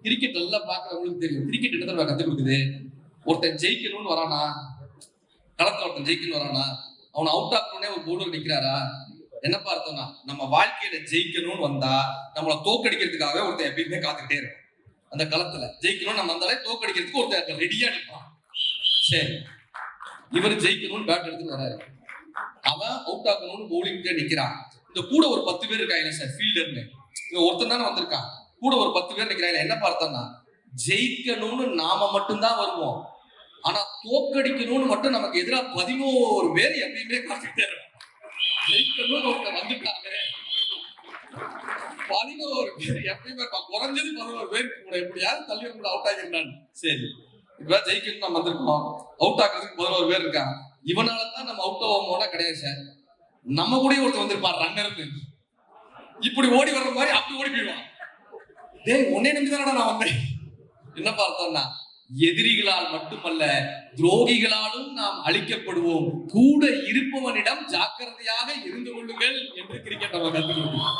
Cricket நல்லா பாக்குறவங்களுக்கு தெரியும். கிரிக்கெட் என்ன தடவை கத்துக் கொடுக்குது? ஒருத்தன் ஜெயிக்கணும்னு வரானா, களத்துல ஒருத்தன் ஜெயிக்கணும்னு வரானா, அவனை அவுட் ஆக்கணும்னே ஒரு பவுலர் நிக்கிறாரா, என்னப்பா அர்த்தம்னா நம்ம வாழ்க்கையில ஜெயிக்கணும்னு வந்தா நம்மளை தோக்கடிக்கிறதுக்காகவே ஒருத்தன் எப்பயுமே காத்துக்கிட்டே இருக்கும். அந்த களத்துல ஜெயிக்கணும்னு நம்ம வந்தாலே தோக்கடிக்கிறதுக்கு ஒருத்தர் ரெடியா நிற்பான். சரி, இவர் ஜெயிக்கணும்னு பேட் எடுத்துட்டு வராரு, அவன் அவுட் ஆக்கணும்னு பவுலிங் நிக்கிறான். இந்த கூட ஒரு 10 பேர் இருக்காங்க சார், ஃபீல்டர்னு. இவன் ஒருத்தன் தானே வந்திருக்கான், கூட ஒரு 10 பேர் நிக்கிறாங்க. என்ன பார்த்தோம்னா ஜெயிக்கணும்னு நாம மட்டும்தான் வருவோம், ஆனா தோக்கடிக்கணும்னு மட்டும் நமக்கு எதிராக 11 பேர் எப்பயுமே காத்துக்கிட்டே இருக்கும். ஜெயிக்கணும்னு ஒருத்தர் வந்துட்டாங்க, 11 பேர் எப்பயுமே குறைஞ்சது 11 பேர் கூட எப்படியாவது தள்ளி வந்து அவுட் ஆகிருந்தாங்க. சரி, இப்ப ஜெயிக்கணும் நம்ம வந்திருக்கோம், அவுட் ஆக்குறதுக்கு 11 பேர் இருக்காங்க. இவனாலதான் நம்ம அவுட் ஆகும்போனா கிடையாது சார், நம்ம கூட ஒருத்தர் வந்திருப்பான் ரன்னர், இப்படி ஓடி வர்ற மாதிரி அப்படி ஓடி போயிடுவான். டேய் உன்னை நம்பிதானடா நான் வந்தேன். என்ன பார்த்தோம்னா எதிரிகளால் மட்டுமல்ல துரோகிகளாலும் நாம் அழிக்கப்படுவோம், கூட இருப்பவனிடம் ஜாக்கிரதையாக இருந்து கொள்ளுங்கள் என்று கிரிக்கெட் நம்ம கற்றுக் கொடுக்கும்.